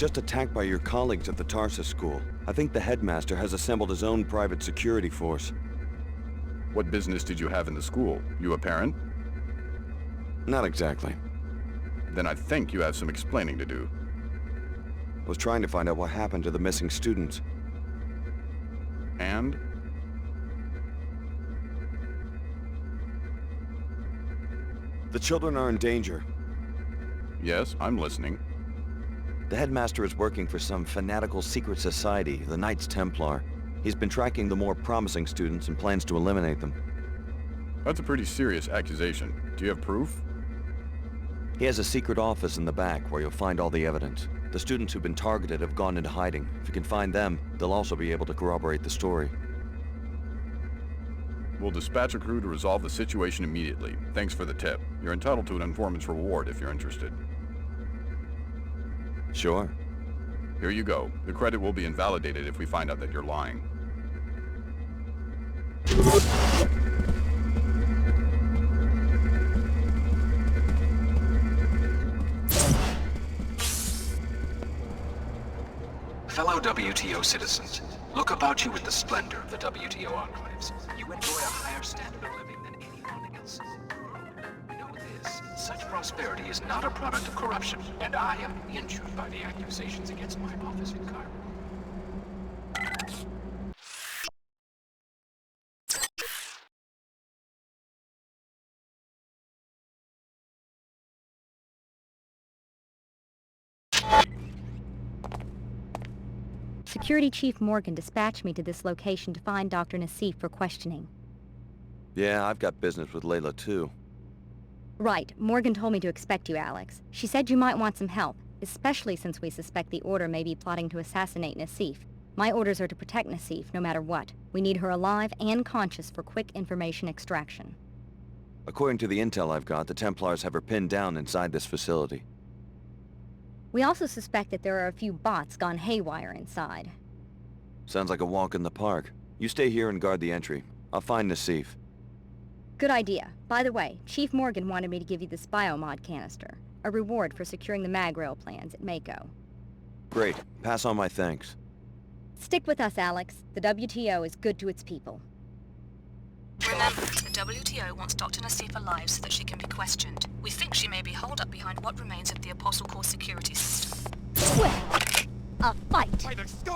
just attacked by your colleagues at the Tarsus school. I think the headmaster has assembled his own private security force. What business did you have in the school? You a parent? Not exactly. Then I think you have some explaining to do. I was trying to find out what happened to the missing students. And? The children are in danger. Yes, I'm listening. The headmaster is working for some fanatical secret society, the Knights Templar. He's been tracking the more promising students and plans to eliminate them. That's a pretty serious accusation. Do you have proof? He has a secret office in the back where you'll find all the evidence. The students who've been targeted have gone into hiding. If you can find them, they'll also be able to corroborate the story. We'll dispatch a crew to resolve the situation immediately. Thanks for the tip. You're entitled to an informant's reward if you're interested. Sure. Here you go. The credit will be invalidated if we find out that you're lying. Fellow WTO citizens, look about you with the splendor of the WTO enclaves. You enjoy a higher standard of living than anyone else. Know this, such prosperity is not a product of corruption, and I am injured by the accusations against my office in Cairo. Security Chief Morgan dispatched me to this location to find Dr. Nassif for questioning. Yeah, I've got business with Layla too. Right. Morgan told me to expect you, Alex. She said you might want some help, especially since we suspect the Order may be plotting to assassinate Nassif. My orders are to protect Nassif, no matter what. We need her alive and conscious for quick information extraction. According to the intel I've got, the Templars have her pinned down inside this facility. We also suspect that there are a few bots gone haywire inside. Sounds like a walk in the park. You stay here and guard the entry. I'll find Nassif. Good idea. By the way, Chief Morgan wanted me to give you this biomod canister, a reward for securing the mag rail plans at Mako. Great. Pass on my thanks. Stick with us, Alex. The WTO is good to its people. Remember, the WTO wants Dr. Nassif alive so that she can be questioned. We think she may be holed up behind what remains of the ApostleCorp security system. Well, a fight! Right, let's go!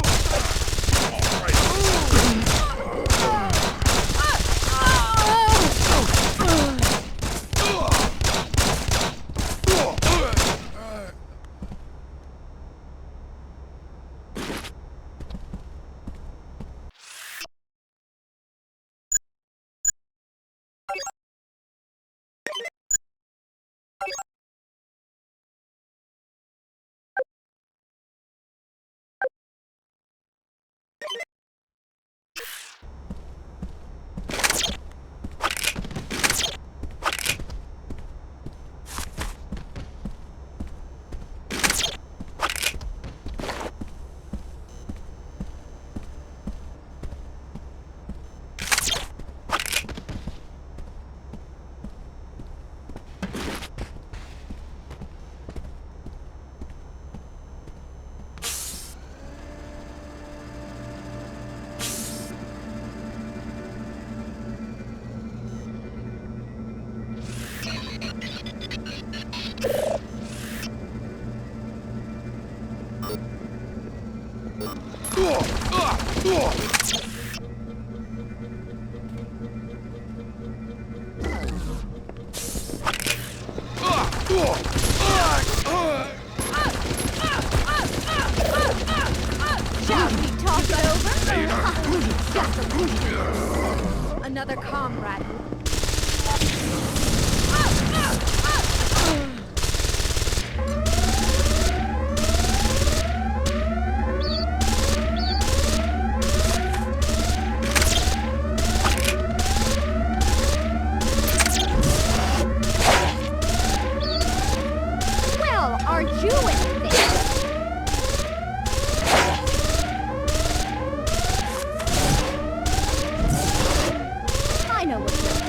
Shall we talk it over? Another comrade. Well, aren't you anything? I know what you're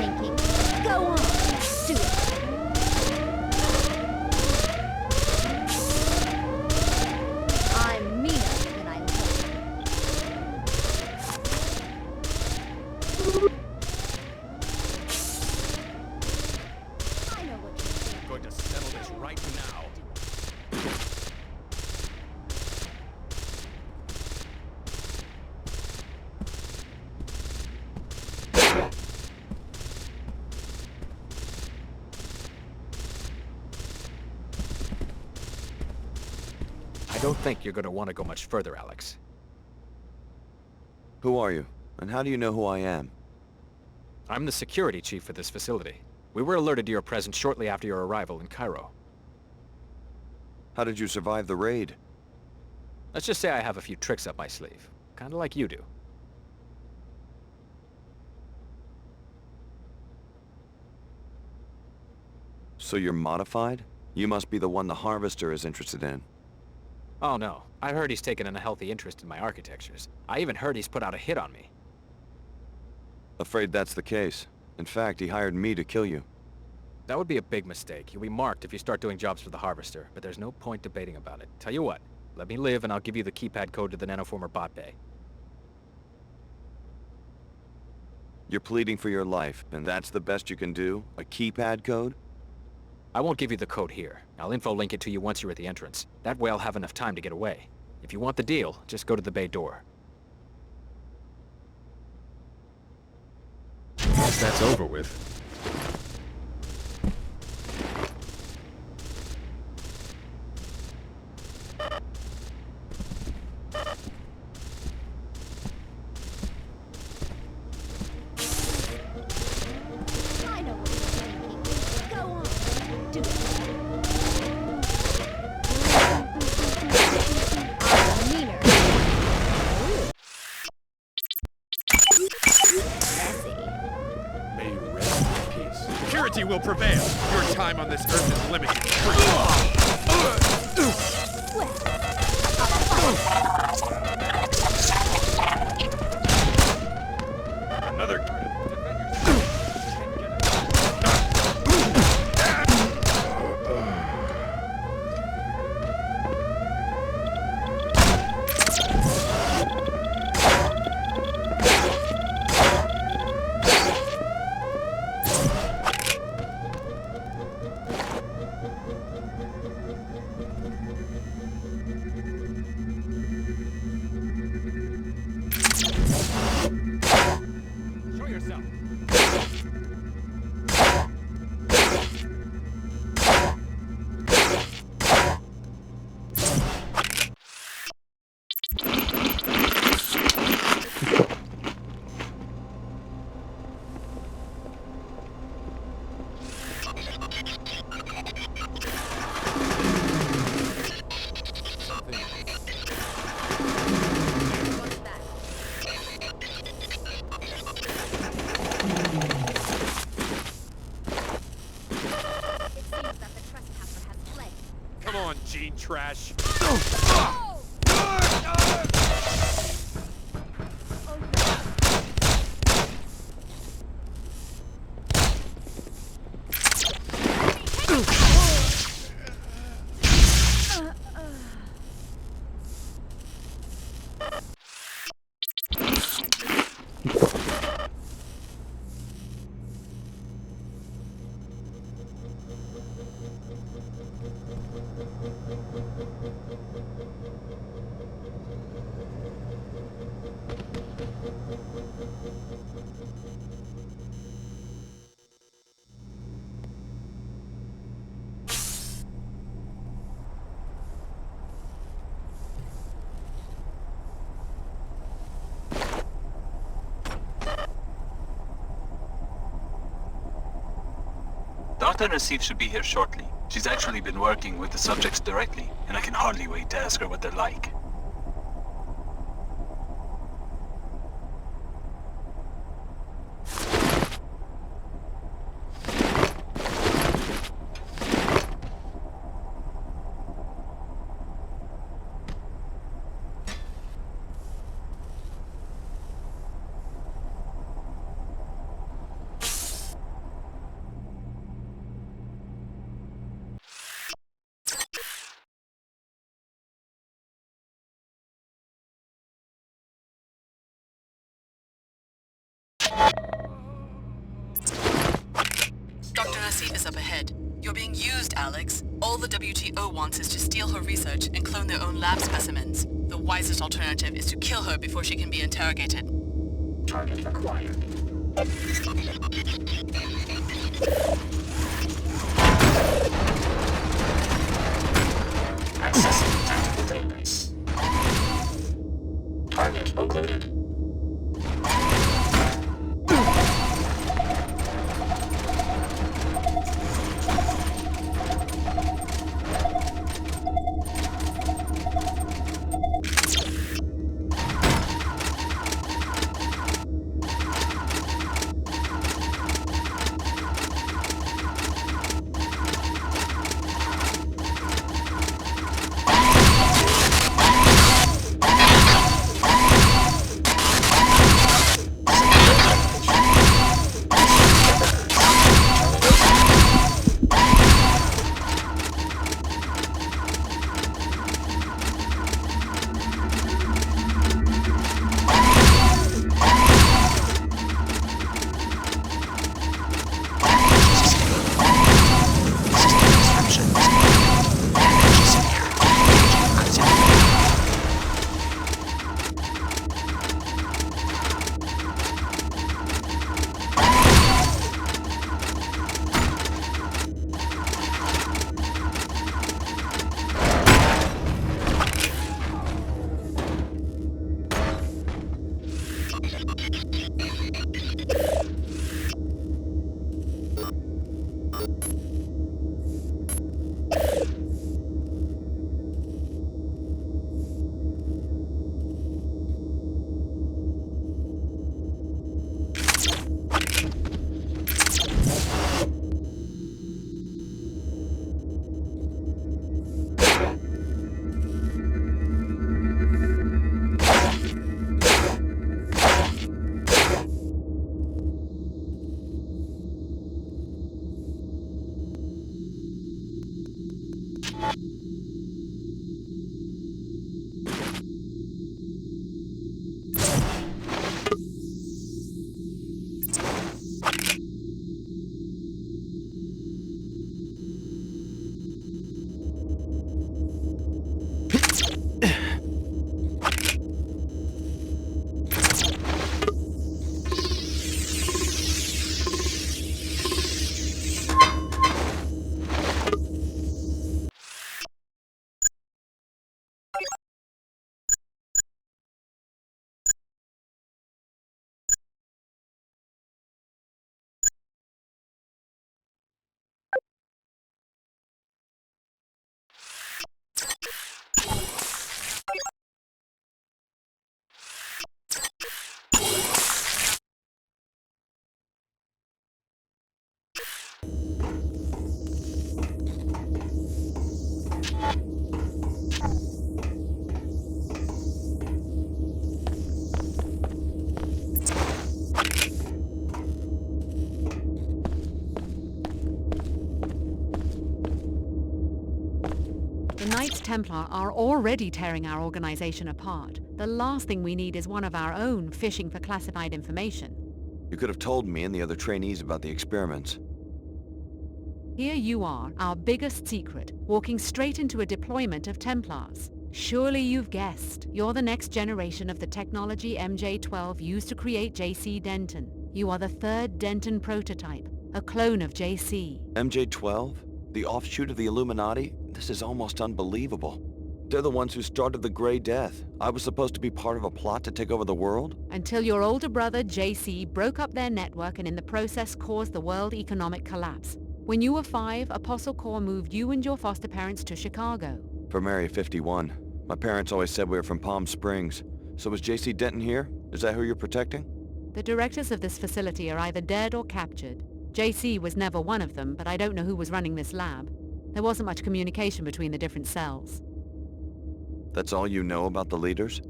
don't think you're gonna want to go much further, Alex. Who are you? And how do you know who I am? I'm the security chief for this facility. We were alerted to your presence shortly after your arrival in Cairo. How did you survive the raid? Let's just say I have a few tricks up my sleeve. Kinda like you do. So you're modified? You must be the one the Harvester is interested in. Oh no, I heard he's taken a healthy interest in my architectures. I even heard he's put out a hit on me. Afraid that's the case. In fact, he hired me to kill you. That would be a big mistake. You'll be marked if you start doing jobs for the Harvester, but there's no point debating about it. Tell you what, let me live and I'll give you the keypad code to the nanoformer bot bay. You're pleading for your life, and that's the best you can do? A keypad code? I won't give you the code here. I'll info link it to you once you're at the entrance. That way I'll have enough time to get away. If you want the deal, just go to the bay door. Guess that's over with. I know what you're thinking. Go on. Do it. Meaner. May you rest in peace. Purity will prevail. Your time on this earth is limited. Another. Show yourself. What's that? It seems that the trespasser has fled. Come on, Gene Trash. Oh, Dr. Nassif should be here shortly. She's actually been working with the subjects directly, and I can hardly wait to ask her what they're like. Dr. Nassif is up ahead. You're being used, Alex. All the WTO wants is to steal her research and clone their own lab specimens. The wisest alternative is to kill her before she can be interrogated. Target acquired. Accessing tactical data. Target occluded. The Knights Templar are already tearing our organization apart. The last thing we need is one of our own fishing for classified information. You could have told me and the other trainees about the experiments. Here you are, our biggest secret, walking straight into a deployment of Templars. Surely you've guessed. You're the next generation of the technology MJ-12 used to create JC Denton. You are the third Denton prototype, a clone of JC. MJ-12? The offshoot of the Illuminati? This is almost unbelievable. They're the ones who started the Grey Death. I was supposed to be part of a plot to take over the world? Until your older brother, JC, broke up their network and in the process caused the world economic collapse. When you were 5, ApostleCorp moved you and your foster parents to Chicago. From Area 51. My parents always said we were from Palm Springs. So is JC Denton here? Is that who you're protecting? The directors of this facility are either dead or captured. JC was never one of them, but I don't know who was running this lab. There wasn't much communication between the different cells. That's all you know about the leaders?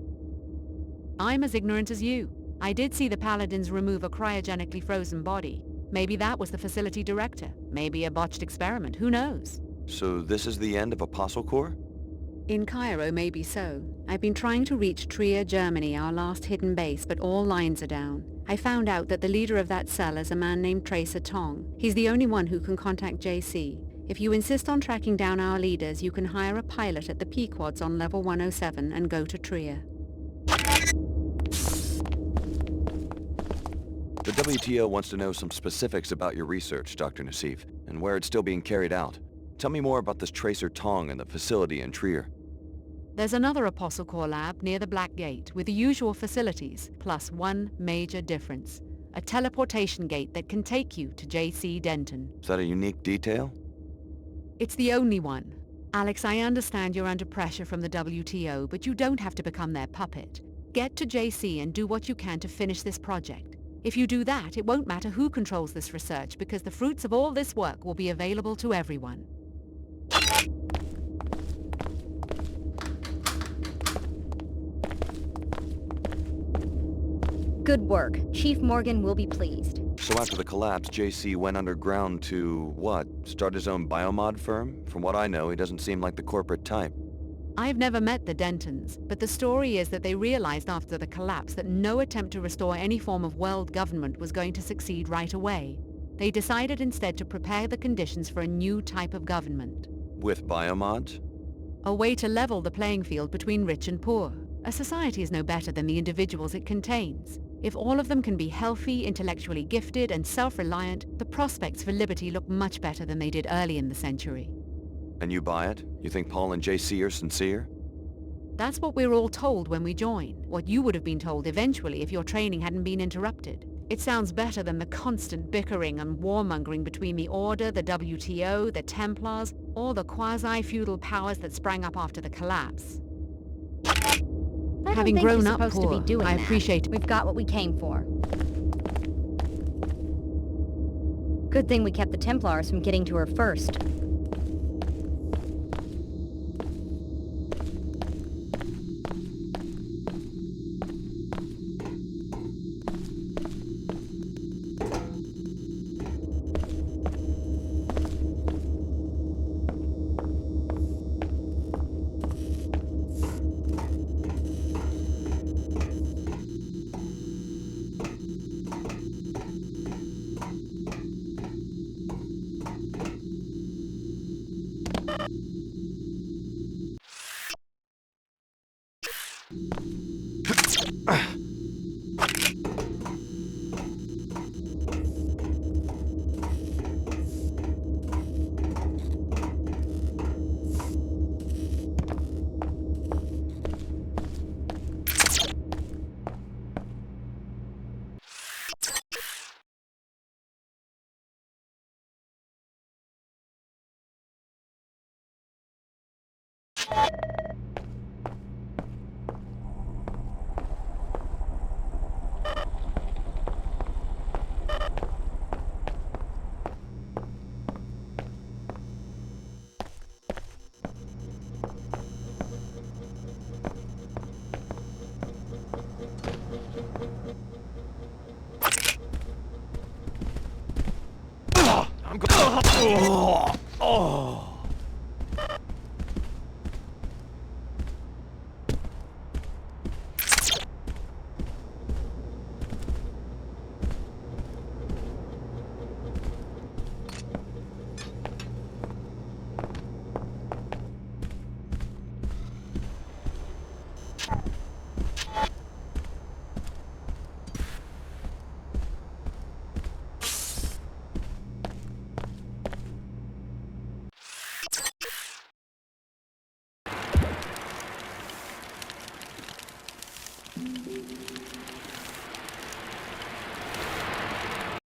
I'm as ignorant as you. I did see the Paladins remove a cryogenically frozen body. Maybe that was the facility director. Maybe a botched experiment. Who knows? So this is the end of ApostleCorp? In Cairo, maybe so. I've been trying to reach Trier, Germany, our last hidden base, but all lines are down. I found out that the leader of that cell is a man named Tracer Tong. He's the only one who can contact JC. If you insist on tracking down our leaders, you can hire a pilot at the Pequods on level 107 and go to Trier. The WTO wants to know some specifics about your research, Dr. Nassif, and where it's still being carried out. Tell me more about this Tracer Tong and the facility in Trier. There's another ApostleCorp lab near the Black Gate with the usual facilities, plus one major difference. A teleportation gate that can take you to J.C. Denton. Is that a unique detail? It's the only one. Alex, I understand you're under pressure from the WTO, but you don't have to become their puppet. Get to JC and do what you can to finish this project. If you do that, it won't matter who controls this research, because the fruits of all this work will be available to everyone. Good work. Chief Morgan will be pleased. So after the collapse, JC went underground to, what, start his own biomod firm? From what I know, he doesn't seem like the corporate type. I've never met the Dentons, but the story is that they realized after the collapse that no attempt to restore any form of world government was going to succeed right away. They decided instead to prepare the conditions for a new type of government. With biomods? A way to level the playing field between rich and poor. A society is no better than the individuals it contains. If all of them can be healthy, intellectually gifted, and self-reliant, the prospects for liberty look much better than they did early in the century. And you buy it? You think Paul and JC are sincere? That's what we're all told when we join. What you would have been told eventually if your training hadn't been interrupted. It sounds better than the constant bickering and warmongering between the Order, the WTO, the Templars, or the quasi-feudal powers that sprang up after the collapse. Having grown up poor, I appreciate it. We've got what we came for. Good thing we kept the Templars from getting to her first. I'm going.